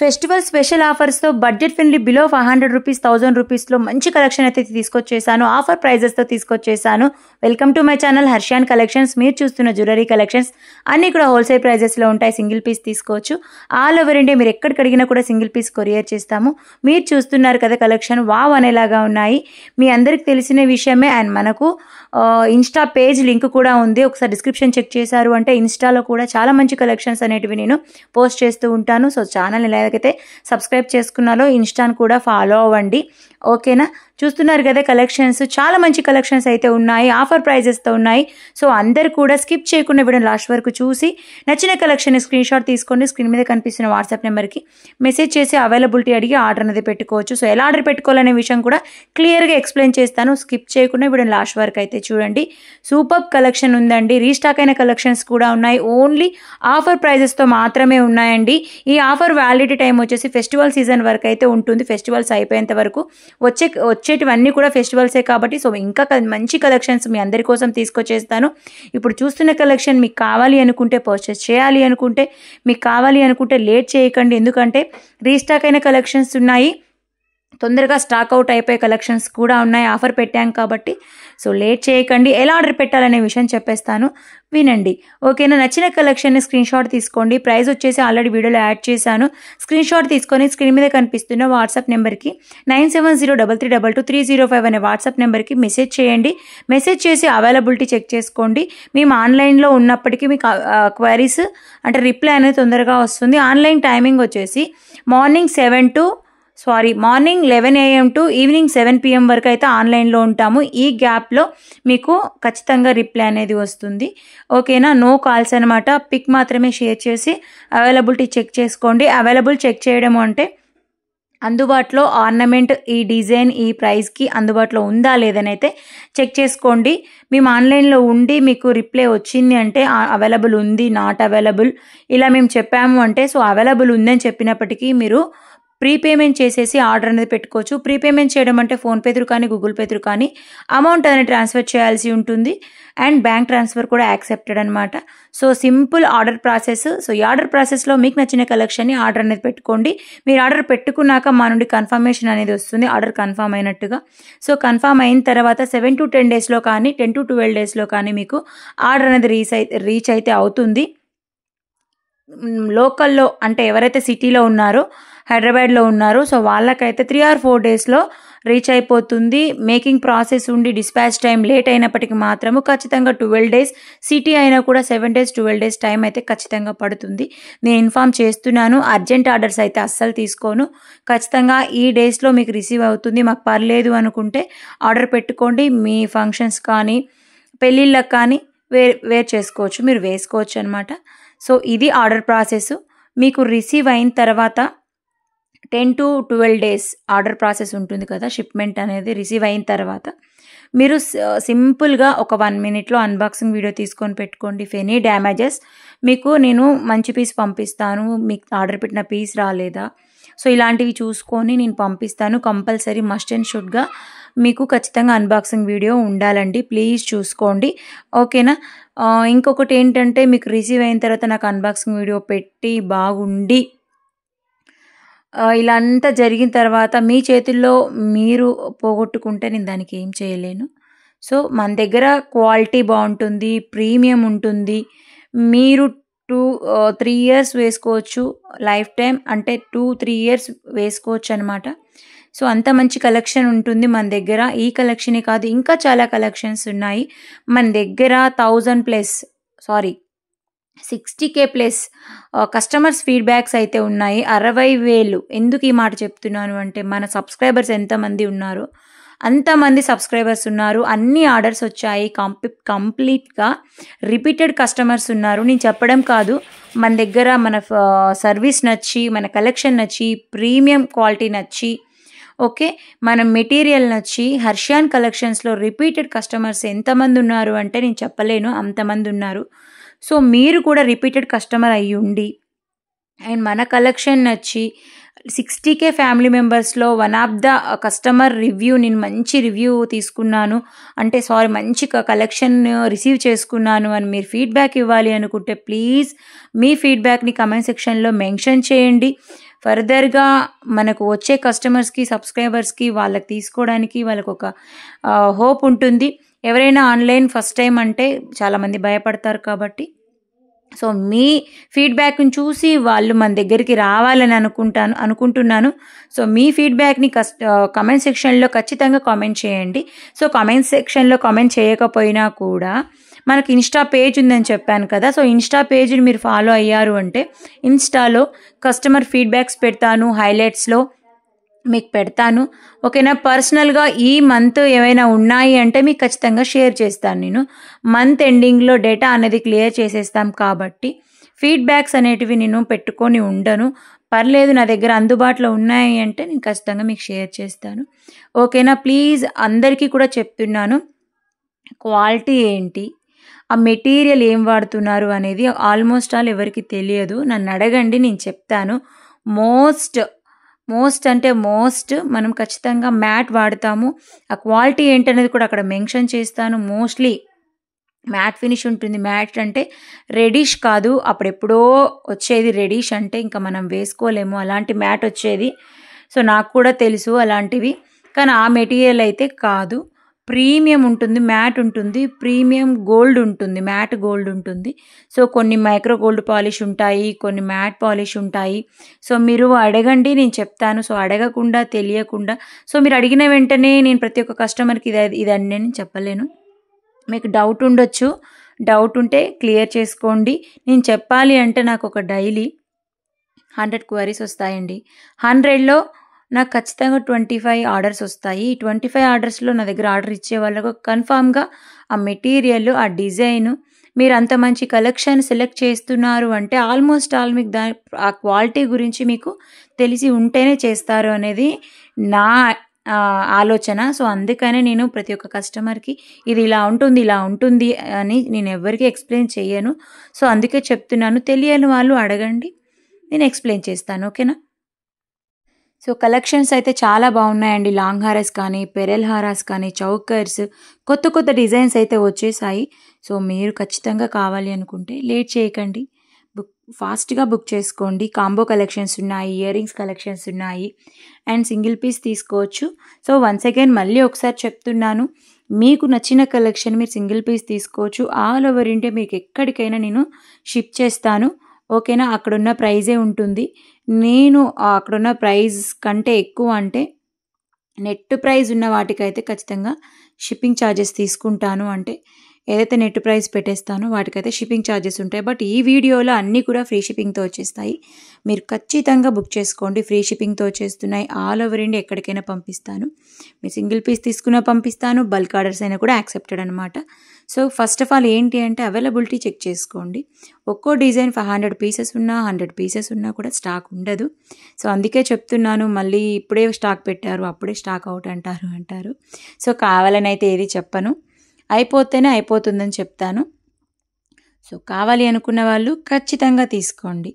Festival special ఆఫర్స్తో budget friendly below 500 rupees 1000 రూపీస్లో మంచి కలెక్షన్ అయితే తీసుకొచ్చేసాను. ఆఫర్ ప్రైజెస్తో తీసుకొచ్చేసాను. Welcome to my channel Harshan collections. మీరు చూస్తున్న జ్యువెలరీ కలెక్షన్స్ అన్నీ కూడా హోల్సేల్ ప్రైజెస్లో ఉంటాయి. సింగిల్ పీస్ తీసుకోవచ్చు. ఆల్ ఓవర్ ఇండియా మీరు ఎక్కడికి అడిగినా కూడా సింగిల్ పీస్ కొరియర్ చేస్తాము. మీరు చూస్తున్నారు కదా కలెక్షన్ వావ్ అనేలాగా ఉన్నాయి. మీ అందరికి తెలిసిన విషయమే. అండ్ మనకు ఇన్స్టా పేజ్ లింక్ కూడా ఉంది. ఒకసారి డిస్క్రిప్షన్ చెక్ చేశారు అంటే ఇన్స్టాలో కూడా చాలా మంచి కలెక్షన్స్ అనేటివి నేను పోస్ట్ చేస్తూ ఉంటాను. సో ఛానల్ ఎలాగైతే సబ్స్క్రైబ్ చేసుకున్నారో ఇన్స్టాను కూడా ఫాలో అవ్వండి. ఓకేనా? చూస్తున్నారు కదా కలెక్షన్స్ చాలా మంచి కలెక్షన్స్ అయితే ఉన్నాయి. ఆఫర్ ప్రైజెస్తో ఉన్నాయి. సో అందరు కూడా స్కిప్ చేయకుండా వీడియో లాస్ట్ వరకు చూసి నచ్చిన కలెక్షన్ స్క్రీన్ షాట్ తీసుకోండి. స్క్రీన్ మీద కనిపిస్తున్న వాట్సాప్ నెంబర్కి మెసేజ్ చేసి అవైలబిలిటీ అడిగి ఆర్డర్ అనేది పెట్టుకోవచ్చు. సో ఎలా ఆర్డర్ పెట్టుకోవాలనే విషయం కూడా క్లియర్గా ఎక్స్ప్లెయిన్ చేస్తాను. స్కిప్ చేయకుండా వీడియో లాస్ట్ వరకు అయితే చూడండి. సూపర్ కలెక్షన్ ఉందండి. రీస్టాక్ అయిన కలెక్షన్స్ కూడా ఉన్నాయి. ఓన్లీ ఆఫర్ ప్రైజెస్తో మాత్రమే ఉన్నాయండి. ఈ ఆఫర్ వ్యాలిడిటీ టైం వచ్చేసి ఫెస్టివల్ సీజన్ వరకు అయితే ఉంటుంది. ఫెస్టివల్స్ అయిపోయేంత వరకు వచ్చేటివన్నీ కూడా ఫెస్టివల్సే కాబట్టి సో ఇంకా మంచి కలెక్షన్స్ మీ అందరి కోసం తీసుకొచ్చేస్తాను. ఇప్పుడు చూస్తున్న కలెక్షన్ మీకు కావాలి అనుకుంటే పర్చేస్ చేయాలి అనుకుంటే మీకు కావాలి అనుకుంటే లేట్ చేయకండి. ఎందుకంటే రీస్టాక్ అయిన కలెక్షన్స్ ఉన్నాయి. తొందరగా స్టాక్ అవుట్ అయిపోయే కలెక్షన్స్ కూడా ఉన్నాయి. ఆఫర్ పెట్టాం కాబట్టి సో లేట్ చేయకండి. ఎలా ఆర్డర్ పెట్టాలనే విషయం చెప్పేస్తాను, వినండి. ఓకేనా? నచ్చిన కలెక్షన్ని స్క్రీన్ షాట్ తీసుకోండి. ప్రైస్ వచ్చేసి ఆల్రెడీ వీడియోలో యాడ్ చేశాను. స్క్రీన్ షాట్ తీసుకొని స్క్రీన్ మీద కనిపిస్తున్న వాట్సాప్ నెంబర్కి 9703322305 అనే వాట్సాప్ నెంబర్కి మెసేజ్ చేయండి. మెసేజ్ చేసి అవైలబిలిటీ చెక్ చేసుకోండి. మేము ఆన్లైన్లో ఉన్నప్పటికీ మీకు క్వైరీస్ అంటే రిప్లై అనేది తొందరగా వస్తుంది. ఆన్లైన్ టైమింగ్ వచ్చేసి morning 11 AM to evening 7 PM వరకు అయితే ఆన్లైన్లో ఉంటాము. ఈ గ్యాప్లో మీకు ఖచ్చితంగా రిప్లై అనేది వస్తుంది. ఓకేనా? నో కాల్స్ అనమాట. పిక్ మాత్రమే షేర్ చేసి అవైలబిలిటీ చెక్ చేసుకోండి. అవైలబుల్ చెక్ చేయడం అంటే అందుబాటులో ఆర్నమెంట్ ఈ డిజైన్ ఈ ప్రైస్కి అందుబాటులో ఉందా లేదని అయితే చెక్ చేసుకోండి. మేము ఆన్లైన్లో ఉండి మీకు రిప్లై వచ్చింది అంటే అవైలబుల్ ఉంది, నాట్ అవైలబుల్ ఇలా మేము చెప్పాము అంటే సో అవైలబుల్ ఉందని చెప్పినప్పటికీ మీరు ప్రీపేమెంట్ చేసేసి ఆర్డర్ అనేది పెట్టుకోవచ్చు. ప్రీపేమెంట్ చేయడం అంటే ఫోన్పే త్రూ కానీ గూగుల్ పే త్రూ కానీ అమౌంట్ అనేది ట్రాన్స్ఫర్ చేయాల్సి ఉంటుంది. అండ్ బ్యాంక్ ట్రాన్స్ఫర్ కూడా యాక్సెప్టెడ్ అనమాట. So simple order process. So ఈ ఆర్డర్ ప్రాసెస్లో మీకు నచ్చిన కలెక్షన్ని ఆర్డర్ అనేది పెట్టుకోండి. మీరు ఆర్డర్ పెట్టుకున్నాక మా నుండి కన్ఫర్మేషన్ అనేది వస్తుంది ఆర్డర్ కన్ఫర్మ్ అయినట్టుగా. సో కన్ఫర్మ్ అయిన తర్వాత 7 to 10 డేస్లో కానీ 10 to 12 డేస్లో కానీ మీకు ఆర్డర్ అనేది రీచ్ అయితే అవుతుంది. లోకల్లో అంటే ఎవరైతే సిటీలో ఉన్నారో హైదరాబాద్లో ఉన్నారు సో వాళ్ళకైతే 3 or 4 డేస్లో రీచ్ అయిపోతుంది. మేకింగ్ ప్రాసెస్ ఉండి డిస్పాచ్ టైం లేట్ అయినప్పటికీ మాత్రము ఖచ్చితంగా 12 డేస్, సిటీ అయినా కూడా 7 days 12 days టైం అయితే ఖచ్చితంగా పడుతుంది. నేను ఇన్ఫామ్ చేస్తున్నాను. అర్జెంట్ ఆర్డర్స్ అయితే అస్సలు తీసుకోను. ఖచ్చితంగా ఈ డేస్లో మీకు రిసీవ్ అవుతుంది. మాకు పర్లేదు అనుకుంటే ఆర్డర్ పెట్టుకోండి. మీ ఫంక్షన్స్ కానీ పెళ్ళిళ్ళకి కానీ వేర్ చేసుకోవచ్చు, మీరు వేసుకోవచ్చు అనమాట. సో ఇది ఆర్డర్ ప్రాసెస్. మీకు రిసీవ్ అయిన తర్వాత 10 to 12 days ఆర్డర్ ప్రాసెస్ ఉంటుంది కదా. షిప్మెంట్ అనేది రిసీవ్ అయిన తర్వాత మీరు సింపుల్గా ఒక 1 minute అన్బాక్సింగ్ వీడియో తీసుకొని పెట్టుకోండి. ఇఫ్ ఎనీ డ్యామేజెస్ మీకు నేను మంచి పీస్ పంపిస్తాను. మీకు ఆర్డర్ పెట్టిన పీస్ రాలేదా సో ఇలాంటివి చూసుకొని నేను పంపిస్తాను. కంపల్సరీ మస్ట్ అండ్ షుడ్గా మీకు ఖచ్చితంగా అన్బాక్సింగ్ వీడియో ఉండాలండి. ప్లీజ్ చూసుకోండి. ఓకేనా? ఇంకొకటి ఏంటంటే మీకు రిసీవ్ అయిన తర్వాత నాకు అన్బాక్సింగ్ వీడియో పెట్టి బాగుండి ఇలా అంతా జరిగిన తర్వాత మీ చేతుల్లో మీరు పోగొట్టుకుంటే నేను దానికి ఏం చేయలేను. సో మన దగ్గర క్వాలిటీ బాగుంటుంది, ప్రీమియం ఉంటుంది. మీరు 2-3 years వేసుకోవచ్చు. లైఫ్ టైం అంటే 2-3 years వేసుకోవచ్చు అనమాట. సో అంత మంచి కలెక్షన్ ఉంటుంది మన దగ్గర. ఈ కలెక్షనే కాదు ఇంకా చాలా కలెక్షన్స్ ఉన్నాయి మన దగ్గర. 60K ప్లస్ కస్టమర్స్ ఫీడ్బ్యాక్స్ అయితే ఉన్నాయి. 60,000. ఎందుకు ఈ మాట చెప్తున్నాను అంటే మన సబ్స్క్రైబర్స్ ఎంతమంది ఉన్నారు అంతమంది సబ్స్క్రైబర్స్ ఉన్నారు. అన్ని ఆర్డర్స్ వచ్చాయి. కంప్లీట్గా రిపీటెడ్ కస్టమర్స్ ఉన్నారు. నేను చెప్పడం కాదు, మన దగ్గర మన సర్వీస్ నచ్చి మన కలెక్షన్ నచ్చి ప్రీమియం క్వాలిటీ నచ్చి ఓకే మన మెటీరియల్ నచ్చి హర్షాన్ కలెక్షన్స్లో రిపీటెడ్ కస్టమర్స్ ఎంతమంది ఉన్నారు అంటే నేను చెప్పలేను, అంతమంది ఉన్నారు. సో మీరు కూడా రిపీటెడ్ కస్టమర్ అయ్యి ఉండి అండ్ మన కలెక్షన్ నచ్చి 60K ఫ్యామిలీ మెంబర్స్లో one of the customer review నేను మంచి రివ్యూ తీసుకున్నాను అంటే మంచి కలెక్షన్ రిసీవ్ చేసుకున్నాను అని మీరు ఫీడ్బ్యాక్ ఇవ్వాలి అనుకుంటే ప్లీజ్ మీ ఫీడ్బ్యాక్ని కమెంట్ సెక్షన్లో మెన్షన్ చేయండి. ఫర్దర్గా మనకు వచ్చే కస్టమర్స్కి సబ్స్క్రైబర్స్కి వాళ్ళకి తీసుకోవడానికి వాళ్ళకు ఒక హోప్ ఉంటుంది. ఎవరైనా ఆన్లైన్ ఫస్ట్ టైం అంటే చాలామంది భయపడతారు కాబట్టి సో మీ ఫీడ్బ్యాక్ని చూసి వాళ్ళు మన దగ్గరికి రావాలని అనుకుంటున్నాను. సో మీ ఫీడ్బ్యాక్ని కామెంట్ సెక్షన్లో ఖచ్చితంగా కామెంట్ చేయండి. సో కామెంట్ సెక్షన్లో కామెంట్ చేయకపోయినా కూడా మనకి ఇన్స్టా పేజ్ ఉందని చెప్పాను కదా. సో ఇన్స్టా పేజ్ని మీరు ఫాలో అయ్యారు అంటే ఇన్స్టాలో కస్టమర్ ఫీడ్బ్యాక్స్ పెడతాను, హైలైట్స్లో మీకు పెడతాను. ఓకేనా. పర్సనల్గా ఈ మంత్ ఏమైనా ఉన్నాయి అంటే మీకు ఖచ్చితంగా షేర్ చేస్తాను. నేను మంత్ ఎండింగ్లో డేటా అనేది క్లియర్ చేసేస్తాం కాబట్టి ఫీడ్బ్యాక్స్ అనేటివి నేను పెట్టుకొని ఉండను. పర్లేదు నా దగ్గర అందుబాటులో ఉన్నాయి అంటే నేను ఖచ్చితంగా మీకు షేర్ చేస్తాను. ఓకేనా. ప్లీజ్ అందరికీ కూడా చెప్తున్నాను, క్వాలిటీ ఏంటి, ఆ మెటీరియల్ ఏం వాడుతున్నారు అనేది ఆల్మోస్ట్ ఆల్ ఎవరికి తెలియదు. నన్ను అడగండి, నేను చెప్తాను. మోస్ట్ అంటే మోస్ట్ మనం ఖచ్చితంగా మ్యాట్ వాడతాము. ఆ క్వాలిటీ ఏంటనేది కూడా అక్కడ మెన్షన్ చేస్తాను. మోస్ట్లీ మ్యాట్ ఫినిష్ ఉంటుంది. మ్యాట్ అంటే రెడిష్ కాదు, అప్పుడెప్పుడో వచ్చేది రెడిష్ అంటే ఇంకా మనం వేసుకోలేము, అలాంటి మ్యాట్ వచ్చేది. సో నాకు కూడా తెలుసు అలాంటివి, కానీ ఆ మెటీరియల్ అయితే కాదు. ప్రీమియం ఉంటుంది, మ్యాట్ ఉంటుంది, ప్రీమియం గోల్డ్ ఉంటుంది, మ్యాట్ గోల్డ్ ఉంటుంది. సో కొన్ని మైక్రో గోల్డ్ పాలిష్ ఉంటాయి, కొన్ని మ్యాట్ పాలిష్ ఉంటాయి. సో మీరు అడగండి, నేను చెప్తాను. సో అడగకుండా తెలియకుండా సో మీరు అడిగిన వెంటనే నేను ప్రతి ఒక్క కస్టమర్కి ఇదండి నేను చెప్పలేను. మీకు డౌట్ ఉండొచ్చు, డౌట్ ఉంటే క్లియర్ చేసుకోండి. నేను చెప్పాలి అంటే నాకు ఒక డైలీ 100 క్వరీస్ వస్తాయండి. 100లో నాకు ఖచ్చితంగా 25 ఆర్డర్స్ వస్తాయి. ఈ 25 ఆర్డర్స్లో నా దగ్గర ఆర్డర్ ఇచ్చే వాళ్ళకు కన్ఫామ్గా ఆ మెటీరియల్, ఆ డిజైను, మీరు అంత మంచి కలెక్షన్ సెలెక్ట్ చేస్తున్నారు అంటే ఆల్మోస్ట్ ఆల్ మీకు ఆ క్వాలిటీ గురించి మీకు తెలిసి ఉంటేనే చేస్తారు అనేది నా ఆలోచన. సో అందుకనే నేను ప్రతి ఒక్క కస్టమర్కి ఇది ఇలా ఉంటుంది అని నేను ఎవరికి ఎక్స్ప్లెయిన్ చేయను. సో అందుకే చెప్తున్నాను, తెలియని వాళ్ళు అడగండి, నేను ఎక్స్ప్లెయిన్ చేస్తాను. ఓకేనా. సో కలెక్షన్స్ అయితే చాలా బాగున్నాయండి. లాంగ్ హారాస్ కానీ, పెరల్ హారాస్ కానీ, చౌకర్స్, కొత్త డిజైన్స్ అయితే వచ్చేసాయి. సో మీరు ఖచ్చితంగా కావాలి అనుకుంటే లేట్ చేయకండి, ఫాస్ట్గా బుక్ చేసుకోండి. కాంబో కలెక్షన్స్ ఉన్నాయి, ఇయర్ రింగ్స్ కలెక్షన్స్ ఉన్నాయి, అండ్ సింగిల్ పీస్ తీసుకోవచ్చు. సో వన్స్ అగైన్ మళ్ళీ ఒకసారి చెప్తున్నాను, మీకు నచ్చిన కలెక్షన్ మీరు సింగిల్ పీస్ తీసుకోవచ్చు. ఆల్ ఓవర్ ఇండియా మీకు ఎక్కడికైనా నేను షిప్ చేస్తాను. ఓకేనా. అక్కడున్న ప్రైజే ఉంటుంది. నేను అక్కడున్న ప్రైస్ కంటే ఎక్కువ అంటే నెట్ ప్రైస్ ఉన్న వాటికైతే ఖచ్చితంగా షిప్పింగ్ ఛార్జెస్ తీసుకుంటాను. అంటే ఏదైతే నెట్ ప్రైస్ పెట్టేస్తానో వాటికైతే షిప్పింగ్ ఛార్జెస్ ఉంటాయి. బట్ ఈ వీడియోలో అన్నీ కూడా ఫ్రీ షిప్పింగ్తో వచ్చేస్తాయి. మీరు ఖచ్చితంగా బుక్ చేసుకోండి, ఫ్రీ షిప్పింగ్తో వచ్చేస్తున్నాయి. ఆల్ ఓవర్ ఇండియా ఎక్కడికైనా పంపిస్తాను. మీరు సింగిల్ పీస్ తీసుకున్నా పంపిస్తాను, బల్క్ ఆర్డర్స్ అయినా కూడా యాక్సెప్టెడ్ అనమాట. సో ఫస్ట్ ఆఫ్ ఆల్ ఏంటి అంటే అవైలబిలిటీ చెక్ చేసుకోండి. ఒక్కో డిజైన్ 500 పీసెస్ ఉన్నా 100 పీసెస్ ఉన్నా కూడా స్టాక్ ఉండదు. సో అందుకే చెప్తున్నాను, మళ్ళీ ఇప్పుడే స్టాక్ పెట్టారు అప్పుడే స్టాక్ అవుట్ అంటారు. సో కావాలని అయితే ఏది చెప్పను, అయిపోతేనే అయిపోతుందని చెప్తాను. సో కావాలి అనుకున్న వాళ్ళు ఖచ్చితంగా తీసుకోండి.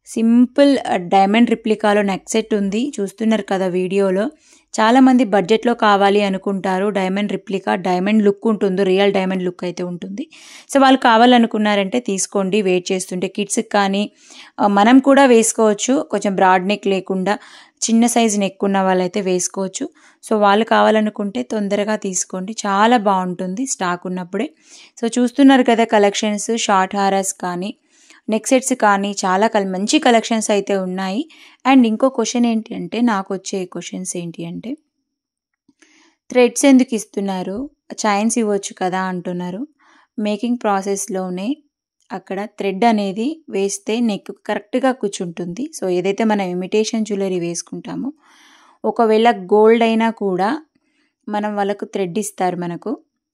సింపుల్ డైమండ్ రిప్లికాలో నెక్ సెట్ ఉంది, చూస్తున్నారు కదా వీడియోలో. చాలామంది బడ్జెట్లో కావాలి అనుకుంటారు. డైమండ్ రిప్లికా, డైమండ్ లుక్ ఉంటుంది, రియల్ డైమండ్ లుక్ అయితే ఉంటుంది. సో వాళ్ళు కావాలనుకున్నారంటే తీసుకోండి. వెయిట్ చేస్తుంటే కిడ్స్కి కానీ మనం కూడా వేసుకోవచ్చు, కొంచెం బ్రాడ్ నెక్ లేకుండా చిన్న సైజు నెక్ ఉన్న వాళ్ళైతే వేసుకోవచ్చు. సో వాళ్ళు కావాలనుకుంటే తొందరగా తీసుకోండి, చాలా బాగుంటుంది స్టాక్ ఉన్నప్పుడే. సో చూస్తున్నారు కదా కలెక్షన్స్, షార్ట్ హారాస్ కానీ నెక్ సెట్స్ కానీ చాలా మంచి కలెక్షన్స్ అయితే ఉన్నాయి. అండ్ ఇంకో క్వశ్చన్ ఏంటి అంటే, నాకు వచ్చే క్వశ్చన్స్ ఏంటి అంటే, థ్రెడ్స్ ఎందుకు ఇస్తున్నారు, చైన్స్ ఇవ్వచ్చు కదా అంటున్నారు. మేకింగ్ ప్రాసెస్లోనే అక్కడ థ్రెడ్ అనేది వేస్తే నెక్ కరెక్ట్గా కూర్చుంటుంది. సో ఏదైతే మనం ఇమిటేషన్ జ్యువెలరీ వేసుకుంటామో, ఒకవేళ గోల్డ్ అయినా కూడా మనం వాళ్ళకు థ్రెడ్ ఇస్తారు. మనకు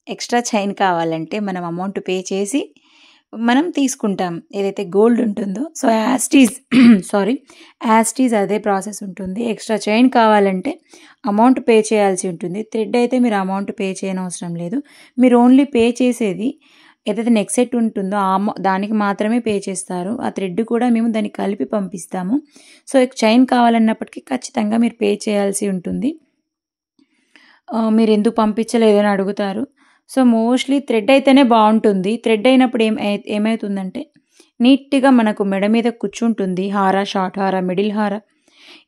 ఎక్స్ట్రా చైన్ కావాలంటే మనం అమౌంట్ పే చేసి మనం తీసుకుంటాం ఏదైతే గోల్డ్ ఉంటుందో. సో యాస్టీజ్ అదే ప్రాసెస్ ఉంటుంది. ఎక్స్ట్రా చైన్ కావాలంటే అమౌంట్ పే చేయాల్సి ఉంటుంది. థ్రెడ్ అయితే మీరు అమౌంట్ పే చేయనవసరం లేదు. మీరు ఓన్లీ పే చేసేది ఏదైతే నెక్ సెట్ ఉంటుందో దానికి మాత్రమే పే చేస్తారు. ఆ థ్రెడ్ కూడా మేము దాన్ని కలిపి పంపిస్తాము. సో చైన్ కావాలన్నప్పటికీ ఖచ్చితంగా మీరు పే చేయాల్సి ఉంటుంది. మీరు ఎందుకు పంపించలేదని అడుగుతారు. సో మోస్ట్లీ థ్రెడ్ అయితేనే బాగుంటుంది. థ్రెడ్ అయినప్పుడు ఏమవుతుందంటే నీట్గా మనకు మెడ మీద కూర్చుంటుంది. హారా, షార్ట్ హారా, మిడిల్ హారా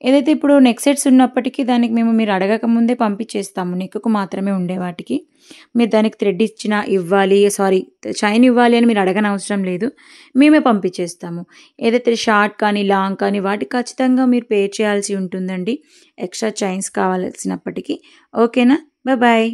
ఏదైతే ఇప్పుడు నెక్ సెట్స్ ఉన్నప్పటికీ దానికి మీరు అడగక ముందే పంపించేస్తాము. నెక్‌కు మాత్రమే ఉండే వాటికి. మీరు దానికి థ్రెడ్ ఇచ్చినా ఇవ్వాలి చైన్ ఇవ్వాలి అని మీరు అడగనవసరం లేదు. మేమే పంపించేస్తాము. ఏదైతే షార్ట్ కానీ, లాంగ్ కానీ వాటికి ఖచ్చితంగా మీరు పే చేయాల్సి ఉంటుందండి. ఎక్స్‌ట్రా చైన్స్ కావాల్సినప్పటికీ. ఓకేనా? బాయ్.